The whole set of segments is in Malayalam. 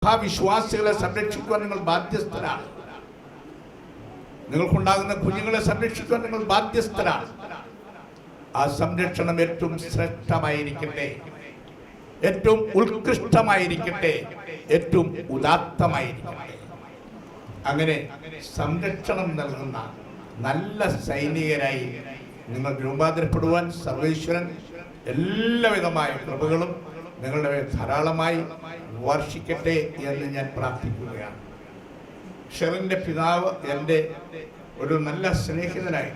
വിശ്വാസികളെ സംരക്ഷിക്കുവാൻ നിങ്ങൾ ബാധ്യസ്ഥരാണ്. നിങ്ങൾക്കുണ്ടാകുന്ന കുഞ്ഞുങ്ങളെ സംരക്ഷിക്കുവാൻ നിങ്ങൾ ബാധ്യസ്ഥരാണ്. ആ സംരക്ഷണം ഏറ്റവും ശ്രേഷ്ഠമായിരിക്കട്ടെ, ഏറ്റവും ഉത്കൃഷ്ടമായിരിക്കട്ടെ, ഏറ്റവും ഉദാത്തമായിരിക്കട്ടെ. അങ്ങനെ സംരക്ഷണം നൽകുന്ന നല്ല സൈനികരായി നിങ്ങൾ രൂപാന്തരപ്പെടുവാൻ സർവേശ്വരൻ എല്ലാവിധമായ കൃപകളും നിങ്ങളുടെ മേൽ ധാരാളമായി വർഷിക്കട്ടെ എന്ന് ഞാൻ പ്രാർത്ഥിക്കുകയാണ്. ഷെറിൻ്റെ പിതാവ് എൻ്റെ ഒരു നല്ല സ്നേഹിതനായി.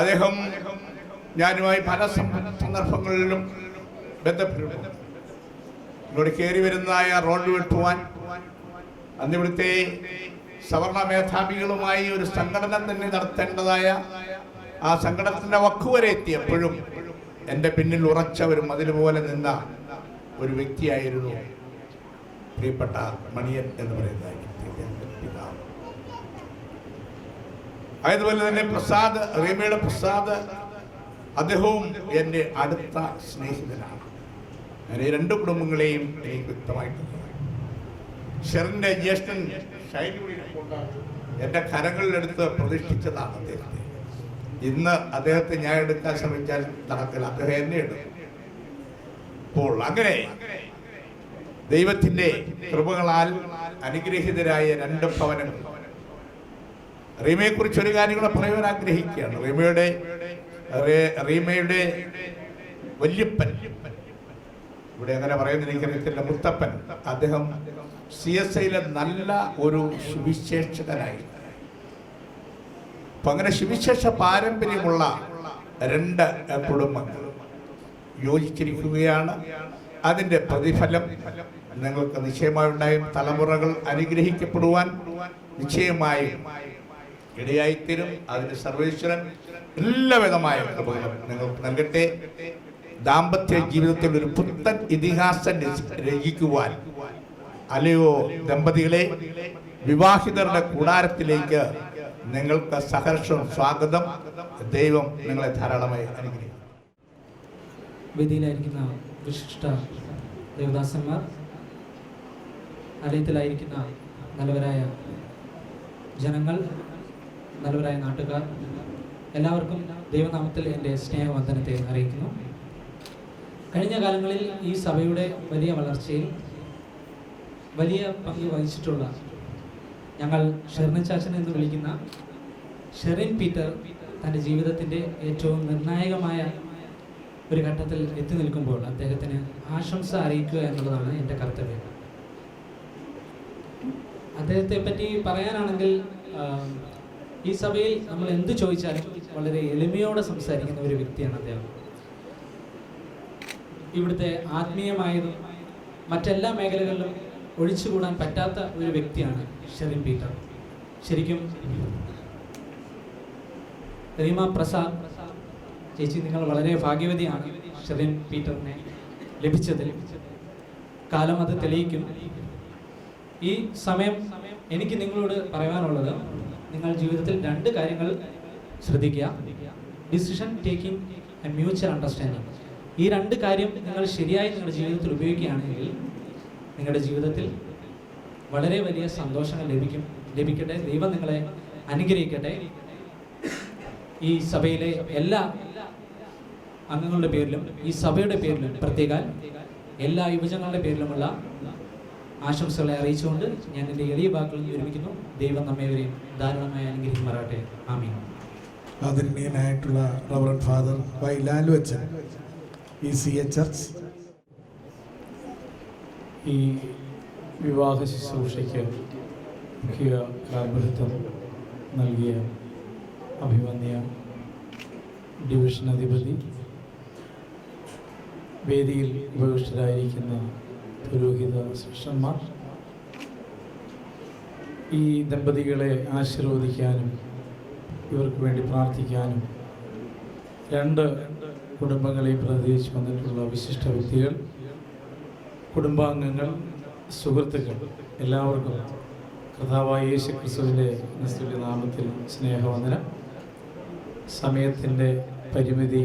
അദ്ദേഹം ഞാനുമായി പല സന്ദർഭങ്ങളിലും ബന്ധപ്പെട്ടു. ഇങ്ങോട്ട് കയറി വരുന്നതായ റോഡ് വെട്ടുവാൻ അന്നിവിടുത്തെ സവർണ മേധാവികളുമായി ഒരു സംഘടന തന്നെ നടത്തേണ്ടതായ ആ സംഘടനത്തിന്റെ വക്കുവരെ എത്തിയപ്പോഴും എൻ്റെ പിന്നിൽ ഉറച്ചവരും അതിലുപോലെ നിന്ന ഒരു വ്യക്തിയായിരുന്നു പ്രിയപ്പെട്ട മണിയൻ എന്ന് പറയുന്ന പിതാവ്. അതുപോലെ തന്നെ പ്രസാദ്, റീമയുടെ പ്രസാദ്, അദ്ദേഹവും എൻ്റെ അടുത്ത സ്നേഹിതനാണ്. ഞാൻ ഈ രണ്ട് കുടുംബങ്ങളെയും എനിക്ക് വ്യക്തമായിട്ട് ഷെറിൻ്റെ ജ്യേഷ്ഠൻ ഷൈനി എൻ്റെ കരങ്ങളിലെടുത്ത് പ്രതിഷ്ഠിച്ചതാണ് അദ്ദേഹത്തെ. ഇന്ന് അദ്ദേഹത്തെ ഞാൻ എടുക്കാൻ ശ്രമിച്ചാൽ നടക്കില്ല, അദ്ദേഹം എന്നെ എടുക്കും. അപ്പോൾ അങ്ങനെ ദൈവത്തിൻ്റെ കൃപകളാൽ അനുഗ്രഹീതരായ രണ്ട് ഭവനങ്ങൾ. റീമയെ കുറിച്ച് ഒരു കാര്യം കൂടെ പറയുവാൻ ആഗ്രഹിക്കുകയാണ്. റീമയുടെ വല്യപ്പൻ, ഇവിടെ എങ്ങനെ പറയുന്നത് എനിക്കറിയത്തില്ല, മുത്തപ്പൻ, അദ്ദേഹം CSIയിലെ നല്ല ഒരു സുവിശേഷകനായി. അപ്പം അങ്ങനെ സുവിശേഷ പാരമ്പര്യമുള്ള രണ്ട് കുടുംബങ്ങൾ യോജിച്ചിരിക്കുകയാണ്. അതിൻ്റെ പ്രതിഫലം നിങ്ങൾക്ക് നിശ്ചയമായി ഉണ്ടായും. തലമുറകൾ അനുഗ്രഹിക്കപ്പെടുവാൻ നിശ്ചയമായും ഇടയായിത്തീരും. അതിന് സർവേശ്വരൻ എല്ലാവിധമായ കൃപകളും നിങ്ങൾക്ക് നൽകട്ടെ. ദാമ്പത്യ ജീവിതത്തിൽ ഒരു പുത്തൻ ഇതിഹാസം രചിക്കുവാൻ, അല്ലയോ ദമ്പതികളെ, വിവാഹിതരുടെ കൂടാരത്തിലേക്ക് നിങ്ങൾക്ക് സഹർഷം സ്വാഗതം. ദൈവം നിങ്ങളെ ധാരാളമായി അനുഗ്രഹിക്കും. വേദിയിലായിരിക്കുന്ന വിശിഷ്ട ദേവദാസന്മാർ, ആലയത്തിലായിരിക്കുന്ന നല്ലവരായ ജനങ്ങൾ, നല്ലവരായ നാട്ടുകാർ, എല്ലാവർക്കും ദൈവനാമത്തിൽ എൻ്റെ സ്നേഹവന്ദനത്തെ അറിയിക്കുന്നു. കഴിഞ്ഞ കാലങ്ങളിൽ ഈ സഭയുടെ വലിയ വളർച്ചയിൽ വലിയ പങ്ക് വഹിച്ചിട്ടുള്ള ഞങ്ങൾ ഷെറിൻ ചാച്ചൻ എന്ന് വിളിക്കുന്ന ഷെറിൻ പീറ്റർ തൻ്റെ ജീവിതത്തിൻ്റെ ഏറ്റവും നിർണായകമായ ഒരു ഘട്ടത്തിൽ എത്തി നിൽക്കുമ്പോൾ അദ്ദേഹത്തിന് ആശംസ അറിയിക്കുക എന്നുള്ളതാണ് എൻ്റെ കർത്തവ്യം. അദ്ദേഹത്തെ പറ്റി പറയാനാണെങ്കിൽ ഈ സഭയിൽ നമ്മൾ എന്ത് ചോദിച്ചാലും വളരെ എളിമയോടെ സംസാരിക്കുന്ന ഒരു വ്യക്തിയാണ് അദ്ദേഹം. ഇവിടുത്തെ ആത്മീയമായതും മറ്റെല്ലാ മേഖലകളിലും ഒഴിച്ചുകൂടാൻ പറ്റാത്ത ഒരു വ്യക്തിയാണ് ഷെറിൻ പീറ്റർ. ശരിക്കും റീമ പ്രസാദ് ചേച്ചി, നിങ്ങൾ വളരെ ഭാഗ്യവതിയാണ് ഷെറിൻ പീറ്ററിനെ ലഭിച്ചതിൽ. കാലം അത് തെളിയിക്കും. ഈ സമയം എനിക്ക് നിങ്ങളോട് പറയാനുള്ളത്, നിങ്ങൾ ജീവിതത്തിൽ രണ്ട് കാര്യങ്ങൾ ശ്രദ്ധിക്കുക: decision taking and mutual understanding. ഈ രണ്ട് കാര്യം നിങ്ങൾ ശരിയായി നിങ്ങളുടെ ജീവിതത്തിൽ ഉപയോഗിക്കുകയാണെങ്കിൽ നിങ്ങളുടെ ജീവിതത്തിൽ വളരെ വലിയ സന്തോഷങ്ങൾ ലഭിക്കട്ടെ. ദൈവം നിങ്ങളെ അനുഗ്രഹിക്കട്ടെ. ഈ സഭയിലെ എല്ലാ അംഗങ്ങളുടെ പേരിലും ഈ സഭയുടെ പേരിലും പ്രത്യേക എല്ലാ യുവജനങ്ങളുടെ പേരിലുമുള്ള ആശംസകളെ അറിയിച്ചുകൊണ്ട് ഞാൻ എൻ്റെ എളിയ വാക്കുകൾ വിരമിക്കുന്നു. ദൈവം നമ്മേവരെയും ധാരാളമായി അനുഗ്രഹിക്കുമാറാകട്ടെ. ആമീൻ. ആദരണീയനായിട്ടുള്ള റവറൻഡ് ഫാദർ വൈ ലാലു അച്ഛൻ, ECA ചർച്ച്, ഈ വിവാഹ ശുശ്രൂഷയ്ക്ക് മുഖ്യ കാർമ്മികത്വം നൽകിയ അഭിമന്യ ഡിവിഷൻ അധിപതി, വേദിയിൽ ഉപവിഷ്ടരായിരിക്കുന്ന പുരോഹിത ശിഷ്യന്മാർ, ഈ ദമ്പതികളെ ആശീർവദിക്കാനും ഇവർക്ക് വേണ്ടി പ്രാർത്ഥിക്കാനും രണ്ട് കുടുംബങ്ങളെ പ്രതിനിധീകരിച്ച് വന്നിട്ടുള്ള വിശിഷ്ട വ്യക്തികൾ, കുടുംബാംഗങ്ങൾ, സുഹൃത്തുക്കൾ, എല്ലാവർക്കും കർത്താവായ യേശു ക്രിസ്തുവിൻ്റെ നിസ്തുല്യ നാമത്തിൽ സ്നേഹവന്ദനം. സമയത്തിൻ്റെ പരിമിതി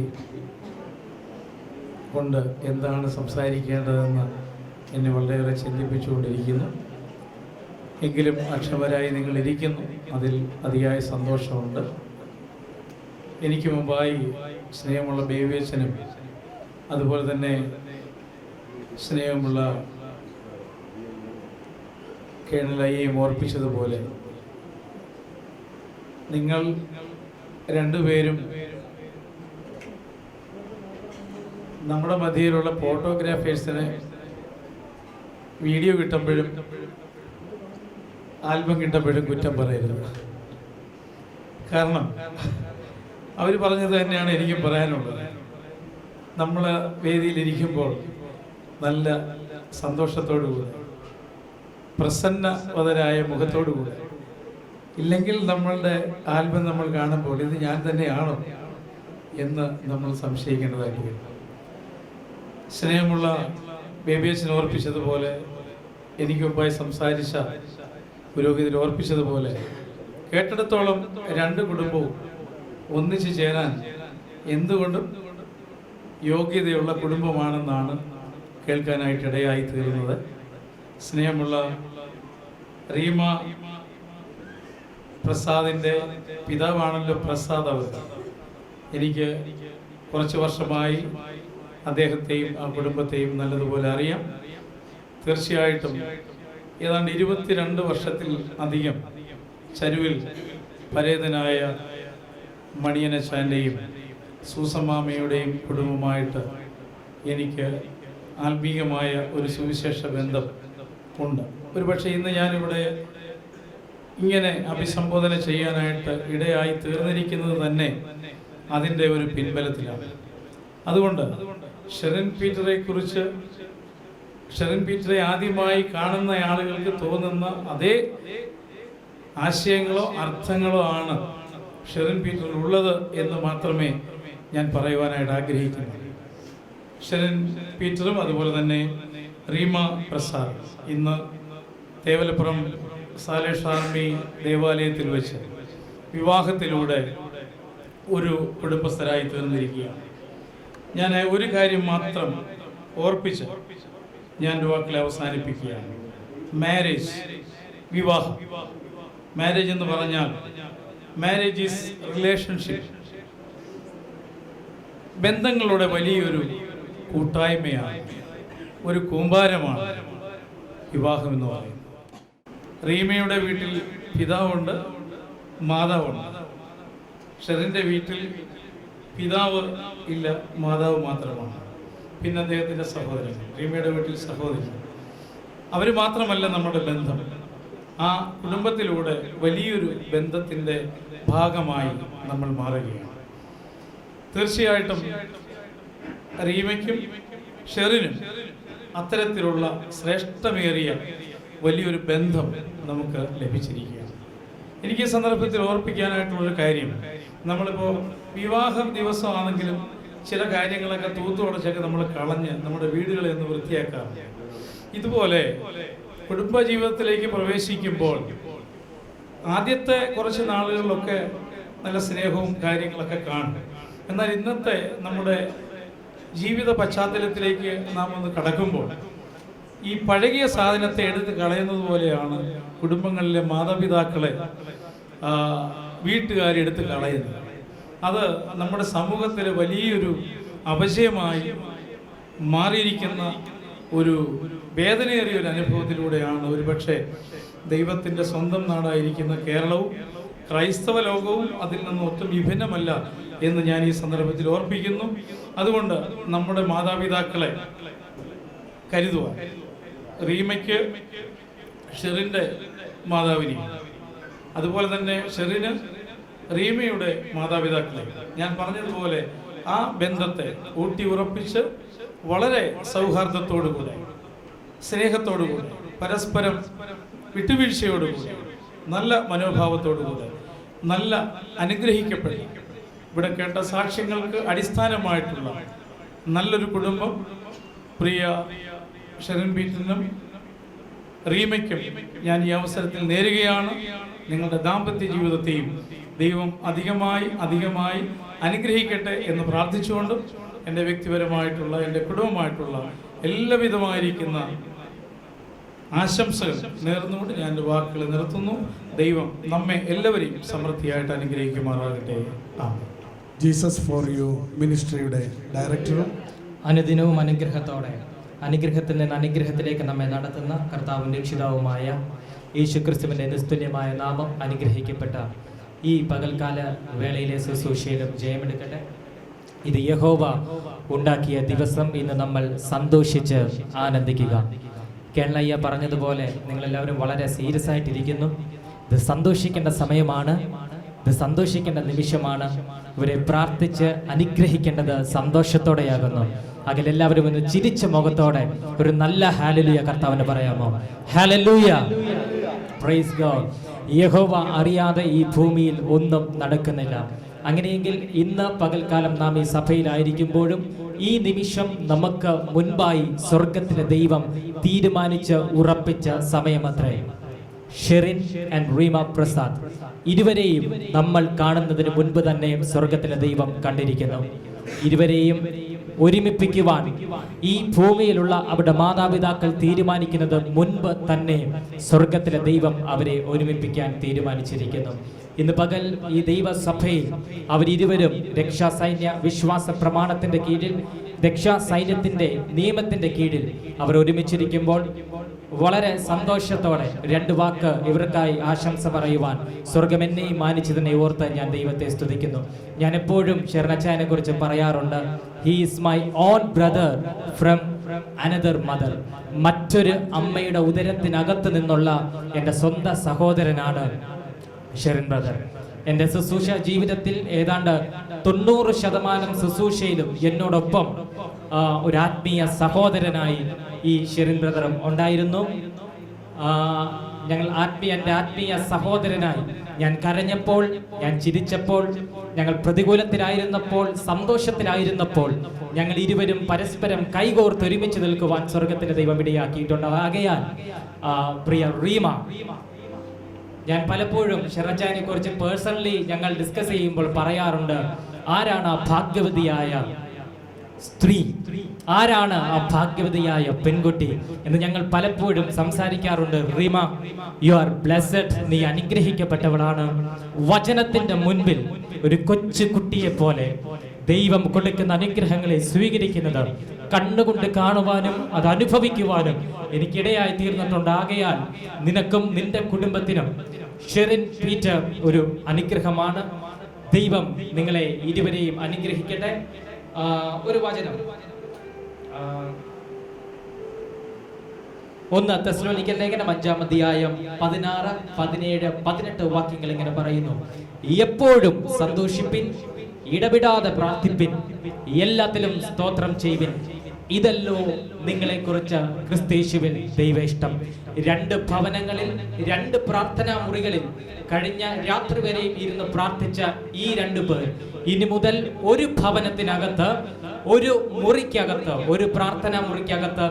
കൊണ്ട് എന്താണ് സംസാരിക്കേണ്ടതെന്ന് എന്നെ വളരെയേറെ ചിന്തിപ്പിച്ചുകൊണ്ടിരിക്കുന്നു. എങ്കിലും അക്ഷമരായി നിങ്ങൾ ഇരിക്കുന്നു, അതിൽ അതിയായ സന്തോഷമുണ്ട്. എനിക്ക് മുമ്പായി സ്നേഹമുള്ള ബേബിയച്ഛനും അതുപോലെ തന്നെ സ്നേഹമുള്ള കേണലയെയും ഓർപ്പിച്ചതുപോലെ നിങ്ങൾ രണ്ടുപേരും നമ്മുടെ മധ്യയിലുള്ള ഫോട്ടോഗ്രാഫേഴ്സിന് വീഡിയോ കിട്ടുമ്പോഴും ആൽബം കിട്ടുമ്പോഴും കുറ്റം പറയരുത്. കാരണം അവർ പറഞ്ഞത് തന്നെയാണ് എനിക്കും പറയാനുള്ളത്. നമ്മൾ വേദിയിലിരിക്കുമ്പോൾ നല്ല സന്തോഷത്തോടുകൂടെ പ്രസന്നവതരായ മുഖത്തോടുകൂടെ, ഇല്ലെങ്കിൽ നമ്മളുടെ ആൽബം നമ്മൾ കാണുമ്പോൾ ഇത് ഞാൻ തന്നെയാണോ എന്ന് നമ്മൾ സംശയിക്കേണ്ടതായിട്ട് വരും. സ്നേഹമുള്ള ബേബിയച്ഛൻ ഓർപ്പിച്ചതുപോലെ, എനിക്ക് മുമ്പായി സംസാരിച്ച പുരോഹിതർ ഓർപ്പിച്ചതുപോലെ, കേട്ടിടത്തോളം രണ്ട് കുടുംബവും ഒന്നിച്ചു ചേരാൻ എന്തുകൊണ്ടും യോഗ്യതയുള്ള കുടുംബമാണെന്നാണ് കേൾക്കാനായിട്ട് ഇടയായി തീരുന്നത്. സ്നേഹമുള്ള റീമ പ്രസാദിൻ്റെ പിതാവാണല്ലോ പ്രസാദ്. അവർ എനിക്ക് കുറച്ച് വർഷമായി അദ്ദേഹത്തെയും ആ കുടുംബത്തെയും നല്ലതുപോലെ അറിയാം. തീർച്ചയായിട്ടും ഏതാണ്ട് 22 വർഷത്തിൽ അധികം ചരുവിൽ പരേതനായ മണിയനച്ചാൻ്റെയും സൂസമ്മാമയുടെയും കുടുംബമായിട്ട് എനിക്ക് ആത്മീയമായ ഒരു സുവിശേഷ ബന്ധം ഉണ്ട്. ഒരുപക്ഷെ ഇന്ന് ഞാനിവിടെ ഇങ്ങനെ അഭിസംബോധന ചെയ്യാനായിട്ട് ഇടയായി തീർന്നിരിക്കുന്നത് തന്നെ അതിൻ്റെ ഒരു പിൻബലത്തിലാണ്. അതുകൊണ്ട് ഷെറിൻ പീറ്ററെ ആദ്യമായി കാണുന്ന ആളുകൾക്ക് തോന്നുന്ന അതേ ആശയങ്ങളോ അർത്ഥങ്ങളോ ആണ് ഷെറിൻ പീറ്ററിൽ ഉള്ളത് എന്ന് മാത്രമേ ഞാൻ പറയുവാനായിട്ട് ആഗ്രഹിക്കുന്നു. ഷെറിൻ പീറ്ററും അതുപോലെ തന്നെ റീമ പ്രസാദ് ഇന്ന് തേവലപ്പുറം സാലേഷ് ആർമി ദേവാലയത്തിൽ വെച്ച് വിവാഹത്തിലൂടെ ഒരു കുടുംബസ്ഥരായി തീർന്നിരിക്കുകയാണ്. ഞാൻ ഒരു കാര്യം മാത്രം ഓർപ്പിച്ച് ഞാൻ വാക്കിൽ അവസാനിപ്പിക്കുകയാണ്. മാരേജ്, വിവാഹം. മാരേജ് എന്ന് പറഞ്ഞാൽ മാരേജ് ഈസ് റിലേഷൻഷിപ്പ്, ബന്ധങ്ങളുടെ വലിയൊരു കൂട്ടായ്മയാണ്, ഒരു കൂമ്പാരമാണ് വിവാഹം എന്ന് പറയുന്നത്. റീമയുടെ വീട്ടിൽ പിതാവുണ്ട്, മാതാവുണ്ട്. ഷെറിൻ്റെ വീട്ടിൽ പിതാവ് ഇല്ല, മാതാവ് മാത്രമാണ്. പിന്നെ അദ്ദേഹത്തിൻ്റെ സഹോദരൻ, റീമയുടെ വീട്ടിൽ സഹോദരൻ. അവർ മാത്രമല്ല നമ്മുടെ ബന്ധം. ആ കുടുംബത്തിലൂടെ വലിയൊരു ബന്ധത്തിൻ്റെ ഭാഗമായി നമ്മൾ മാറുകയാണ്. തീർച്ചയായിട്ടും റീമയ്ക്കും ഷെറിനും അത്തരത്തിലുള്ള ശ്രേഷ്ഠമേറിയ വലിയൊരു ബന്ധം നമുക്ക് ലഭിച്ചിരിക്കുകയാണ്. എനിക്ക് ഈ സന്ദർഭത്തിൽ ഓർപ്പിക്കാനായിട്ടുള്ളൊരു കാര്യം, നമ്മളിപ്പോൾ വിവാഹം ദിവസമാണെങ്കിലും ചില കാര്യങ്ങളൊക്കെ തൂത്തുടച്ചൊക്കെ നമ്മൾ കളഞ്ഞ് നമ്മുടെ വീടുകളെ ഒന്ന് വൃത്തിയാക്കാറുണ്ട്. ഇതുപോലെ കുടുംബജീവിതത്തിലേക്ക് പ്രവേശിക്കുമ്പോൾ ആദ്യത്തെ കുറച്ച് നാളുകളിലൊക്കെ നല്ല സ്നേഹവും കാര്യങ്ങളൊക്കെ കാണും. എന്നാൽ ഇന്നത്തെ നമ്മുടെ ജീവിത പശ്ചാത്തലത്തിലേക്ക് നാം ഒന്ന് കടക്കുമ്പോൾ ഈ പഴകിയ സാധനത്തെ എടുത്ത് കളയുന്നത് പോലെയാണ് കുടുംബങ്ങളിലെ മാതാപിതാക്കളെ വീട്ടുകാരെടുത്ത് കളയുന്നത്. അത് നമ്മുടെ സമൂഹത്തിലെ വലിയൊരു അപജയമായി മാറിയിരിക്കുന്ന ഒരു വേദനയേറിയ ഒരു അനുഭവത്തിലൂടെയാണ് ഒരുപക്ഷെ ദൈവത്തിൻ്റെ സ്വന്തം നാടായിരിക്കുന്ന കേരളവും ക്രൈസ്തവ ലോകവും അതിൽ നിന്ന് ഒട്ടും വിഭിന്നമല്ല എന്ന് ഞാൻ ഈ സന്ദർഭത്തിൽ ഓർപ്പിക്കുന്നു. അതുകൊണ്ട് നമ്മുടെ മാതാപിതാക്കളെ കരുതുക. റീമയ്ക്ക് ഷെറിൻ്റെ മാതാവിനെയും അതുപോലെ തന്നെ ഷെറിന് റീമയുടെ മാതാപിതാക്കളെ ഞാൻ പറഞ്ഞതുപോലെ ആ ബന്ധത്തെ ഊട്ടി ഉറപ്പിച്ച് വളരെ സൗഹാർദ്ദത്തോടുകൂടെ സ്നേഹത്തോടുകൂടെ പരസ്പരം വിട്ടുവീഴ്ചയോടുകൂടി നല്ല മനോഭാവത്തോടുകൂടെ നല്ല അനുഗ്രഹിക്കപ്പെട്ട ഇവിടെ കേട്ട സാക്ഷ്യങ്ങൾക്ക് അടിസ്ഥാനമായിട്ടുള്ള നല്ലൊരു കുടുംബം പ്രിയ ഷെറിൻ പീറ്ററിനും റീമയ്ക്കും ഞാൻ ഈ അവസരത്തിൽ നേരുകയാണ്. നിങ്ങളുടെ ദാമ്പത്യ ജീവിതത്തെയും ദൈവം അധികമായി അനുഗ്രഹിക്കട്ടെ എന്ന് പ്രാർത്ഥിച്ചുകൊണ്ടും എൻ്റെ വ്യക്തിപരമായിട്ടുള്ള എൻ്റെ കുടുംബമായിട്ടുള്ള എല്ലാവിധമായിരിക്കുന്ന ആശംസകൾ നേർന്നുകൊണ്ട് ഞാൻ എൻ്റെ വാക്കുകൾ നിർത്തുന്നു. ദൈവം നമ്മെ എല്ലാവരെയും സമൃദ്ധിയായിട്ട് അനുഗ്രഹിക്കുമാറാകട്ടെ. ജീസസ് ഫോർ യു മിനിസ്ട്രിയുടെ ഡയറക്ടറും അനുദിനവും അനുഗ്രഹത്തിൽ നിന്ന് അനുഗ്രഹത്തിലേക്ക് നമ്മെ നടത്തുന്ന കർത്താവും രക്ഷിതാവുമായ യേശുക്രിസ്തുവിൻ്റെ നിസ്തുല്യമായ നാമം അനുഗ്രഹിക്കപ്പെട്ട ഈ പകൽക്കാല വേളയിലെ ശുശ്രൂഷയിലും ജയമെടുക്കട്ടെ. ഇത് യഹോവ ഉണ്ടാക്കിയ ദിവസം. ഇന്ന് നമ്മൾ സന്തോഷിച്ച് ആനന്ദിക്കുക. കേരളയ്യ പറഞ്ഞതുപോലെ നിങ്ങളെല്ലാവരും വളരെ സീരിയസ് ആയിട്ടിരിക്കുന്നു. ഇത് സന്തോഷിക്കേണ്ട സമയമാണ്, ഇത് സന്തോഷിക്കേണ്ട നിമിഷമാണ്. ഇവരെ പ്രാർത്ഥിച്ച് അനുഗ്രഹിക്കേണ്ടത് സന്തോഷത്തോടെയാകുന്നു. അതിലെല്ലാവരും ഒന്ന് ചിരിച്ച മുഖത്തോടെ ഒരു നല്ല ഹല്ലേലൂയ കർത്താവിന് പറയാമോ? Hallelujah, praise God. യഹോവ അറിയാതെ ഈ ഭൂമിയിൽ ഒന്നും നടക്കുന്നില്ല. അങ്ങനെയെങ്കിൽ ഇന്ന് പകൽക്കാലം നാം ഈ സഭയിലായിരിക്കുമ്പോഴും ഈ നിമിഷം നമുക്ക് മുൻപായി സ്വർഗത്തിലെ ദൈവം തീരുമാനിച്ച് ഉറപ്പിച്ച സമയമത്രേ. ഷെറിൻ ആൻഡ് റീമ പ്രസാദ് ഇരുവരെയും നമ്മൾ കാണുന്നതിന് മുൻപ് തന്നെ സ്വർഗത്തിലെ ദൈവം കണ്ടിരിക്കുന്നു. ഇരുവരെയും ഒരുമിപ്പിക്കുവാൻ ഈ ഭൂമിയിലുള്ള അവരുടെ മാതാപിതാക്കൾ തീരുമാനിക്കുന്നത് മുൻപ് തന്നെ സ്വർഗത്തിലെ ദൈവം അവരെ ഒരുമിപ്പിക്കാൻ തീരുമാനിച്ചിരിക്കുന്നു. ഇന്ന് പകൽ ഈ ദൈവസഭയിൽ അവരിരുവരും രക്ഷാസൈന്യ വിശ്വാസ പ്രമാണത്തിന്റെ കീഴിൽ, രക്ഷാസൈന്യത്തിന്റെ നിയമത്തിന്റെ കീഴിൽ അവർ ഒരുമിച്ചിരിക്കുമ്പോൾ വളരെ സന്തോഷത്തോടെ രണ്ട് വാക്ക് ഇവർക്കായി ആശംസ പറയുവാൻ സ്വർഗം എന്നെയും മാനിച്ചതിനെ ഓർത്ത് ഞാൻ ദൈവത്തെ സ്തുതിക്കുന്നു. ഞാൻ എപ്പോഴും ഷെർണച്ചായനെ കുറിച്ച് പറയാറുണ്ട്, he is my own brother from another mother. മറ്റൊരു അമ്മയുടെ ഉദരത്തിനകത്ത് നിന്നുള്ള എൻ്റെ സ്വന്തം സഹോദരനാണ് ഷെറിൻ ബ്രദർ. എൻ്റെ ശുശ്രൂഷ ജീവിതത്തിൽ ഏതാണ്ട് 90% ശുശ്രൂഷയിലും എന്നോടൊപ്പം ഒരു ആത്മീയ സഹോദരനായി ഈ ഷെറിൻ ബ്രദറും ഉണ്ടായിരുന്നു. ഞങ്ങൾ എൻ്റെ ആത്മീയ സഹോദരനായി ഞാൻ കരഞ്ഞപ്പോൾ, ഞാൻ ചിരിച്ചപ്പോൾ, ഞങ്ങൾ പ്രതികൂലത്തിലായിരുന്നപ്പോൾ, സന്തോഷത്തിലായിരുന്നപ്പോൾ ഞങ്ങൾ ഇരുവരും പരസ്പരം കൈകോർത്ത് ഒരുമിച്ച് നിൽക്കുവാൻ സ്വർഗത്തിലെ ദൈവം ഇടയാക്കിയിട്ടുണ്ട്. ആകയാൽ പ്രിയ റീമ, ഞാൻ പലപ്പോഴും ഷെറജാനെ കുറിച്ച് പേഴ്സണലി ഞങ്ങൾ ഡിസ്കസ് ചെയ്യുമ്പോൾ പറയാറുണ്ട്, ആരാണ് ആ ഭാഗ്യവതിയായ സ്ത്രീ, ആരാണ് ആ ഭാഗ്യവതിയായ പെൺകുട്ടി എന്ന് ഞങ്ങൾ പലപ്പോഴും സംസാരിക്കാറുണ്ട്. റീമ, യു ആർ ബ്ലെസ്ഡ്, നീ അനുഗ്രഹിക്കപ്പെട്ടവളാണ്. വചനത്തിന്റെ മുൻപിൽ ഒരു കൊച്ചു കുട്ടിയെ പോലെ ദൈവം കൊടുക്കുന്ന അനുഗ്രഹങ്ങളെ സ്വീകരിക്കുന്നത് കണ്ണുകൊണ്ട് കാണുവാനും അത് അനുഭവിക്കുവാനും എനിക്കിടയായി തീർന്നിട്ടുണ്ട്. ആകയാൽ നിനക്കും നിന്റെ കുടുംബത്തിനും ഷെറിൻ പീറ്റർ ഒരു അനുഗ്രഹമാണ്. ദൈവം നിങ്ങളെ ഇരുവരെയും അനുഗ്രഹിക്കട്ടെ. ഒരു വചനം 1 തെസ്സലോനിക്കർ ലേഖനം 5-ാം അധ്യായം 16, 17, 18 വാക്യങ്ങൾ ഇങ്ങനെ പറയുന്നു: എപ്പോഴും സന്തോഷിപ്പിൻ, ഇടവിടാതെ പ്രാർത്ഥിപ്പിൻ, എല്ലാത്തിലും സ്തോത്രം ചെയ്യുവിൻ, ഇതല്ലോ നിങ്ങളെ കുറിച്ച് ക്രിസ്തയേശുവിൽ ദൈവേഷ്ടം. 2 ഭവനങ്ങളിൽ 2 പ്രാർത്ഥനാ മുറികളിൽ കഴിഞ്ഞ രാത്രി വരെയും ഇരുന്ന് പ്രാർത്ഥിച്ച ഈ 2 പേർ ഇനി മുതൽ ഒരു ഭവനത്തിനകത്ത്, ഒരു മുറിക്കകത്ത്, ഒരു പ്രാർത്ഥനാ മുറിക്കകത്ത്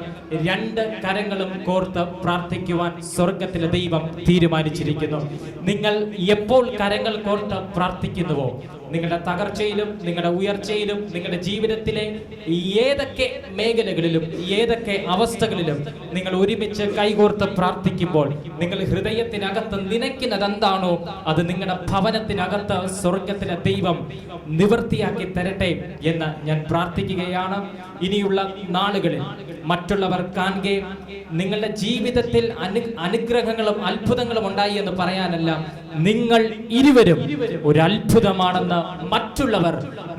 2 കരങ്ങളും കോർത്ത് പ്രാർത്ഥിക്കുവാൻ സ്വർഗത്തിലെ ദൈവം തീരുമാനിച്ചിരിക്കുന്നു. നിങ്ങൾ എപ്പോൾ കരങ്ങൾ കോർത്ത് പ്രാർത്ഥിക്കുന്നുവോ, നിങ്ങളുടെ തകർച്ചയിലും നിങ്ങളുടെ ഉയർച്ചയിലും നിങ്ങളുടെ ജീവിതത്തിലെ ഏതൊക്കെ മേഖലകളിലും ഏതൊക്കെ അവസ്ഥകളിലും നിങ്ങൾ ഒരുമിച്ച് കൈകോർത്ത് പ്രാർത്ഥിക്കുമ്പോൾ നിങ്ങൾ ഹൃദയത്തിനകത്ത് നനയ്ക്കുന്നത് എന്താണോ അത് നിങ്ങളുടെ ഭവനത്തിനകത്ത് സ്വർഗത്തിലെ ദൈവം നിവൃത്തിയാക്കി തരട്ടെ എന്ന് ഞാൻ പ്രാർത്ഥിക്കുകയാണ്. ഇനിയുള്ള നാളുകളിൽ മറ്റുള്ളവർ കാണുകെ നിങ്ങളുടെ ജീവിതത്തിൽ അനുഗ്രഹങ്ങളും അത്ഭുതങ്ങളും ഉണ്ടായി എന്ന് പറയാനല്ല, നിങ്ങൾ ഇരുവരും ഒരു അത്ഭുതമാണെന്ന് മറ്റുള്ളവർ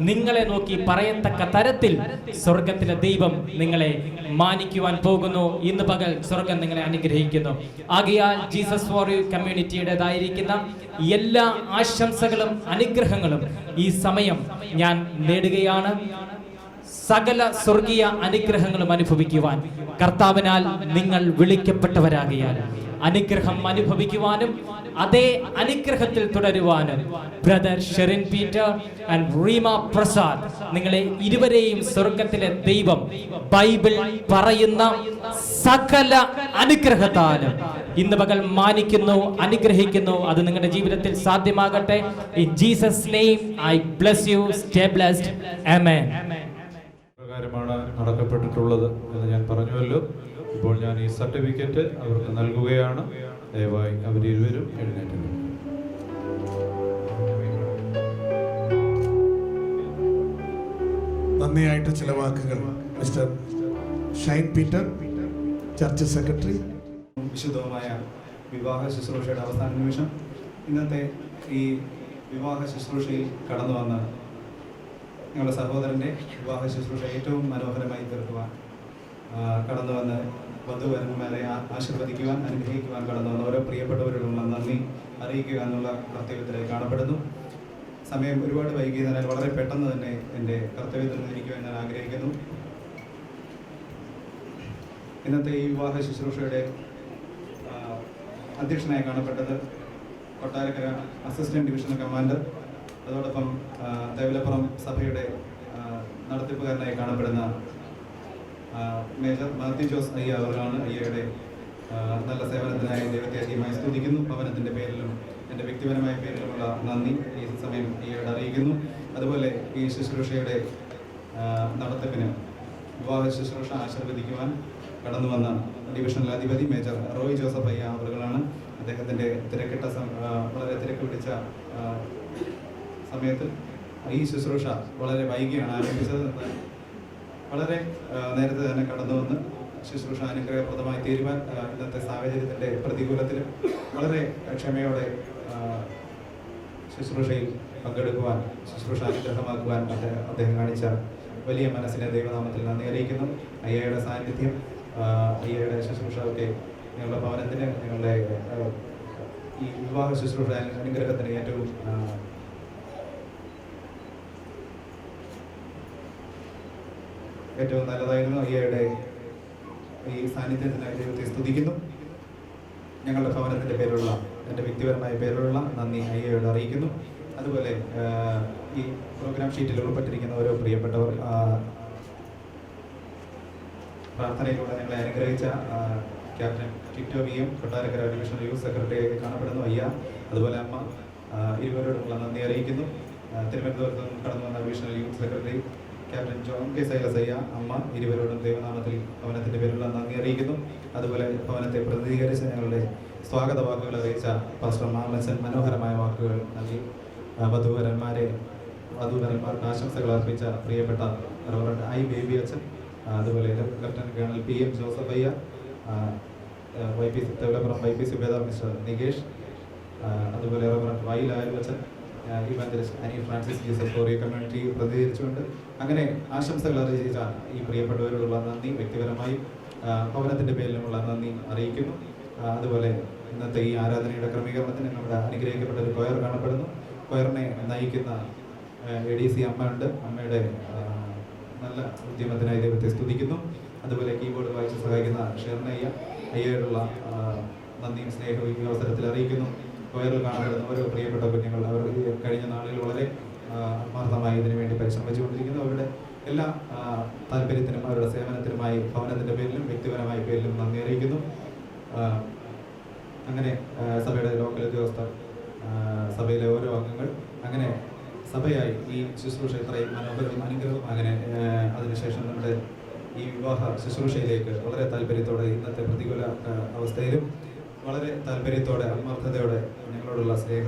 നിങ്ങളെ നോക്കി പറയത്തക്ക തരത്തിൽ സ്വർഗത്തിലെ ദൈവം നിങ്ങളെ മാനിക്കുവാൻ പോകുന്നു. ഇന്ന് പകൽ സ്വർഗം നിങ്ങളെ അനുഗ്രഹിക്കുന്നു. ആകയാൽ ജീസസ് ഫോർ യു കമ്മ്യൂണിറ്റിയുടേതായിരിക്കുന്ന എല്ലാ ആശംസകളും അനുഗ്രഹങ്ങളും ഈ സമയം ഞാൻ നേടുകയാണ്. സകല സ്വർഗീയ അനുഗ്രഹങ്ങളും അനുഭവിക്കുവാൻ കർത്താവിനാൽ നിങ്ങൾ വിളിക്കപ്പെട്ടവരാകിയാൽ അനുഗ്രഹം അനുഭവിക്കുവാനും അതേ അനുഗ്രഹത്തിൽ തുടരുവാനും ബ്രദർ ഷെറിൻ പീറ്റർ ആൻഡ് റീമ പ്രസാദ് നിങ്ങളെ ഇരുവരെയും സ്വർഗത്തിലെ ദൈവം ബൈബിൾ പറയുന്ന സകല അനുഗ്രഹത്താലും ഇന്ന് പകൽ മാനിക്കുന്നു, അനുഗ്രഹിക്കുന്നു. അത് നിങ്ങളുടെ ജീവിതത്തിൽ സാധ്യമാകട്ടെ. In Jesus name I bless you. Stay blessed. Amen. കാര്യമാണ് നടക്കപ്പെട്ടിട്ടുള്ളത് എന്ന് ഞാൻ പറഞ്ഞുവല്ലോ. ഇപ്പോൾ ഞാൻ ഈ സർട്ടിഫിക്കറ്റ് അവർക്ക് നൽകുകയാണ്. ദയവായി അവരിരുവരും എഴുന്നേറ്റ് നിൽക്കും. നന്ദിയായിട്ട് ചില വാക്കുകൾ mister Shine Peter, church secretary. വിശുദ്ധമായ വിവാഹ ശുശ്രൂഷയുടെ അവസാന നിമിഷം, ഇന്നത്തെ ഈ വിവാഹ ശുശ്രൂഷയിൽ കടന്നു വന്ന ഞങ്ങളുടെ സഹോദരൻ്റെ വിവാഹ ശുശ്രൂഷ ഏറ്റവും മനോഹരമായി തീർക്കുവാൻ കടന്നു വന്ന് വധുവരന്മാരെ ആശീർവദിക്കുവാൻ, അനുഗ്രഹിക്കുവാൻ കടന്നു വന്ന ഓരോ പ്രിയപ്പെട്ടവരോടുള്ള നന്ദി അറിയിക്കുക എന്നുള്ള കർത്തവ്യത്തിലേക്ക് കാണപ്പെടുന്നു. സമയം ഒരുപാട് വൈകിയതിനാൽ വളരെ പെട്ടെന്ന് തന്നെ എൻ്റെ കർത്തവ്യത്തിൽ നിന്നിരിക്കുവാൻ ഞാൻ ആഗ്രഹിക്കുന്നു. ഇന്നത്തെ ഈ വിവാഹ ശുശ്രൂഷയുടെ അധ്യക്ഷനായി കാണപ്പെട്ടത് കൊട്ടാരക്കര അസിസ്റ്റന്റ് ഡിവിഷണൽ കമാൻഡർ, അതോടൊപ്പം തേവലപ്പുറം സഭയുടെ നടത്തിപ്പുകാരനായി കാണപ്പെടുന്ന മേജർ മാത്യു ജോസ് അയ്യ അവരാണ്. അയ്യയുടെ നല്ല സേവനത്തിനായി ദൈവത്തെ അധികമായി സ്തുതിക്കുന്നു. ഭവനത്തിൻ്റെ പേരിലും എൻ്റെ വ്യക്തിപരമായ പേരിലുമുള്ള നന്ദി ഈ സമയം അയ്യയോട് അറിയിക്കുന്നു. അതുപോലെ ഈ ശുശ്രൂഷയുടെ നടത്തിപ്പിന് വിവാഹ ശുശ്രൂഷ ആശീർവദിക്കുവാൻ കടന്നു വന്ന ഡിവിഷണൽ അധിപതി മേജർ റോയ് ജോസഫ് അയ്യ അവരുകളാണ്. അദ്ദേഹത്തിൻ്റെ തിരക്കിട്ട വളരെ തിരക്ക് പിടിച്ച സമയത്ത് ഈ ശുശ്രൂഷ വളരെ വൈകിയാണ് ആരംഭിച്ചത്. വളരെ നേരത്തെ തന്നെ കടന്നു വന്ന് ശുശ്രൂഷ അനുഗ്രഹപ്രദമായി തീരുവാൻ ഇന്നത്തെ സാഹചര്യത്തിൻ്റെ പ്രതികൂലത്തിൽ വളരെ ക്ഷമയോടെ ശുശ്രൂഷയിൽ പങ്കെടുക്കുവാൻ, ശുശ്രൂഷ അനുഗ്രഹമാക്കുവാൻ അദ്ദേഹം കാണിച്ച വലിയ മനസ്സിനെ ദൈവനാമത്തിൽ നന്ദി അറിയിക്കുന്നു. അയ്യയുടെ സാന്നിധ്യം, അയ്യയുടെ ശുശ്രൂഷ ഒക്കെ ഞങ്ങളുടെ ഭവനത്തിന്, ഞങ്ങളുടെ ഈ വിവാഹ ശുശ്രൂഷ അനുഗ്രഹത്തിന് ഏറ്റവും നല്ലതായിരുന്നു. അയ്യയുടെ ഈ സാന്നിധ്യത്തിനായി ദൈവത്തെ സ്തുതിക്കുന്നു. ഞങ്ങളുടെ ഭവനത്തിൻ്റെ പേരുള്ള, എൻ്റെ വ്യക്തിപരമായ പേരുള്ള നന്ദി അയ്യയോട് അറിയിക്കുന്നു. അതുപോലെ ഈ പ്രോഗ്രാം ഷീറ്റിൽ ഉൾപ്പെട്ടിരിക്കുന്ന ഓരോ പ്രിയപ്പെട്ടവർ, പ്രാർത്ഥനയിലൂടെ ഞങ്ങളെ അനുഗ്രഹിച്ച captain Tito V M, Kottarakkara divisional youth secretary കാണപ്പെടുന്നു അയ്യ, അതുപോലെ അമ്മ, ഇരുവരോടുമുള്ള നന്ദി അറിയിക്കുന്നു. തിരുവനന്തപുരത്ത് നിന്ന് കടന്നു വന്ന divisional youth secretary captain John K Silas അയ്യ, അമ്മ, ഇരുവരോടും ദൈവനാമത്തിൽ ഭവനത്തിൻ്റെ പേരിലുള്ള നന്ദി അറിയിക്കുന്നു. അതുപോലെ ഭവനത്തെ പ്രതിനിധീകരിച്ച് ഞങ്ങളുടെ സ്വാഗത വാക്കുകൾ അറിയിച്ച പാസ്റ്റർ മാമച്ചൻ മനോഹരമായ വാക്കുകൾ നൽകി വധുവരന്മാർക്ക് ആശംസകൾ അർപ്പിച്ച പ്രിയപ്പെട്ട റവറൻഡ് ഐ ബേബി അച്ഛൻ, അതുപോലെ lieutenant colonel P M Joseph അയ്യ, തേവലപ്പുറം YPC സുബേദാർ മിസ്റ്റർ നികേഷ്, അതുപോലെ റവറൻഡ് വൈ ലാലു അച്ഛൻ, ഇവാഞ്ചലിസ്റ്റ് അനി ഫ്രാൻസിസ് ജീസസ് കോറിയ കമ്മ്യൂണിറ്റി പ്രതികരിച്ചുകൊണ്ട് അങ്ങനെ ആശംസകൾ അറിയിച്ച ഈ പ്രിയപ്പെട്ടവരോടുള്ള നന്ദി വ്യക്തിപരമായി ഭവനത്തിൻ്റെ പേരിലുമുള്ള നന്ദി അറിയിക്കുന്നു. അതുപോലെ ഇന്നത്തെ ഈ ആരാധനയുടെ ക്രമീകരണത്തിന് നമ്മുടെ അനുഗ്രഹിക്കപ്പെട്ട ഒരു കൊയർ കാണപ്പെടുന്നു. കൊയറിനെ നയിക്കുന്ന ADC അമ്മ ഉണ്ട്. അമ്മയുടെ നല്ല ഉദ്യമത്തിനായി ദൈവത്തെ സ്തുതിക്കുന്നു. അതുപോലെ കീബോർഡ് വായിച്ച് സഹായിക്കുന്ന ഷെർണ അയ്യയോടുള്ള നന്ദിയും സ്നേഹവും ഈ അവസരത്തിൽ അറിയിക്കുന്നു. കൊയറിൽ കാണപ്പെടുന്ന ഓരോ പ്രിയപ്പെട്ട കുഞ്ഞുങ്ങൾ അവർ കഴിഞ്ഞ നാളുകളിൽ വളരെ ആത്മാർത്ഥമായി ഇതിനു വേണ്ടി പരിശ്രമിച്ചുകൊണ്ടിരിക്കുന്നു. അവരുടെ എല്ലാ താല്പര്യത്തിനും അവരുടെ സേവനത്തിനുമായി ഭവനത്തിൻ്റെ പേരിലും വ്യക്തിപരമായ പേരിലും നന്ദി അറിയിക്കുന്നു. അങ്ങനെ സഭയുടെ ലോക്കൽ ഉദ്യോഗസ്ഥർ, സഭയിലെ ഓരോ അംഗങ്ങൾ, അങ്ങനെ സഭയായി ഈ ശുശ്രൂഷ ഇത്രയും മനോഹരവും അനുഗ്രഹവും, അങ്ങനെ അതിനുശേഷം നമ്മുടെ ഈ വിവാഹ ശുശ്രൂഷയിലേക്ക് വളരെ താല്പര്യത്തോടെ ഇന്നത്തെ പ്രതികൂല അവസ്ഥയിലും വളരെ താല്പര്യത്തോടെ ആത്മാർത്ഥതയോടെ ഞങ്ങളോടുള്ള സ്നേഹ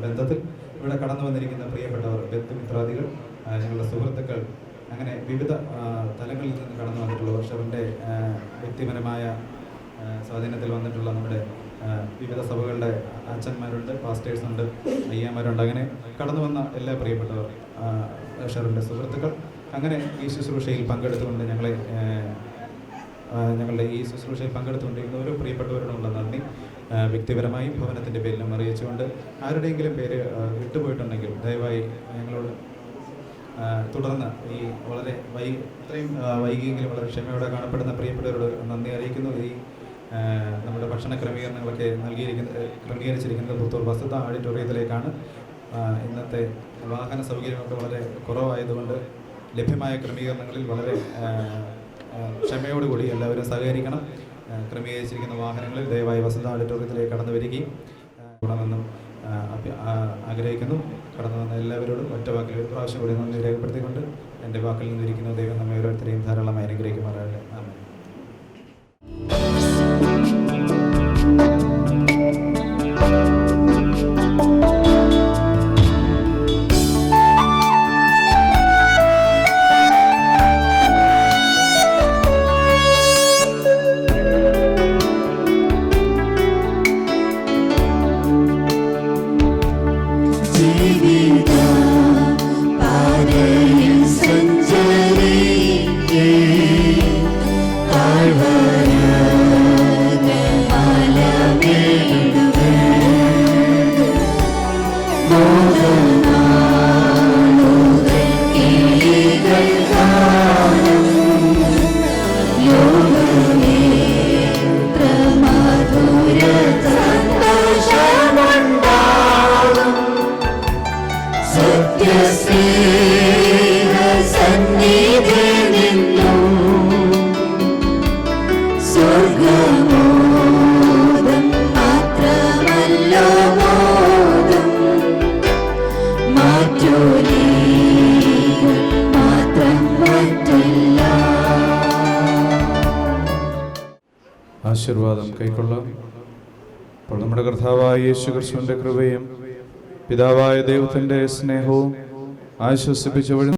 ബന്ധത്തിൽ ഇവിടെ കടന്നു വന്നിരിക്കുന്ന പ്രിയപ്പെട്ടവർ, ബന്ധുമിത്രാദികൾ, ഞങ്ങളുടെ സുഹൃത്തുക്കൾ, അങ്ങനെ വിവിധ തലങ്ങളിൽ നിന്ന് കടന്നു വന്നിട്ടുള്ളവർ, ഷെറിൻ്റെ വ്യക്തിപരമായ സ്വാധീനത്തിൽ വന്നിട്ടുള്ള നമ്മുടെ വിവിധ സഭകളുടെ അച്ഛന്മാരുണ്ട്, പാസ്റ്റേഴ്സുണ്ട്, അയ്യമാരുണ്ട്, അങ്ങനെ കടന്നു വന്ന എല്ലാ പ്രിയപ്പെട്ടവർ, ഷെറിൻ്റെ സുഹൃത്തുക്കൾ, അങ്ങനെ ഈ ശുശ്രൂഷയിൽ പങ്കെടുത്തുകൊണ്ട് ഞങ്ങളുടെ ഈ ശുശ്രൂഷയിൽ പങ്കെടുത്തുകൊണ്ടിരിക്കുന്ന ഓരോ പ്രിയപ്പെട്ടവരോടുള്ള നന്ദി വ്യക്തിപരമായും ഭവനത്തിൻ്റെ പേരിലും അറിയിച്ചുകൊണ്ട് ആരുടെയെങ്കിലും പേര് വിട്ടുപോയിട്ടുണ്ടെങ്കിൽ ദയവായി ഞങ്ങളോട് തുടർന്ന് ഈ വളരെ ഇത്രയും വൈകിയെങ്കിലും വളരെ ക്ഷമയോടെ കാണപ്പെടുന്ന പ്രിയപ്പെട്ടവരോട് നന്ദി അറിയിക്കുന്നു. ഈ നമ്മുടെ ഭക്ഷണ ക്രമീകരണങ്ങളൊക്കെ ക്രമീകരിച്ചിരിക്കുന്നത് പുത്തൂർ വസ്തുത ഓഡിറ്റോറിയത്തിലേക്കാണ്. ഇന്നത്തെ വാഹന സൗകര്യമൊക്കെ വളരെ കുറവായതുകൊണ്ട് ലഭ്യമായ ക്രമീകരണങ്ങളിൽ വളരെ ക്ഷമയോടുകൂടി എല്ലാവരും സഹകരിക്കണം. ക്രമീകരിച്ചിരിക്കുന്ന വാഹനങ്ങളിൽ ദയവായി വസന്ത ഓഡിറ്റോറിയത്തിലേക്ക് കടന്നു വരികയും ആഗ്രഹിക്കുന്നു. കടന്നു വന്ന എല്ലാവരോടും ഒറ്റ വാക്കിൽ ഒരു പ്രാവശ്യം കൂടി നന്ദി രേഖപ്പെടുത്തിക്കൊണ്ട് എൻ്റെ വാക്കിൽ നിന്നിരിക്കുന്ന ദൈവം നമ്മെ ഓരോരുത്തരെയും ധാരാളമായി അനുഗ്രഹിക്കുമാറാകട്ടെ. ആമേൻ. ആശീർവാദം കൈക്കൊള്ളാം. അപ്പോൾ നമ്മുടെ കർത്താവായ യേശു ക്രിസ്തുവിന്റെ കൃപയും പിതാവായ ദൈവത്തിന്റെ സ്നേഹവും ആശ്വസിപ്പിച്ച വഴി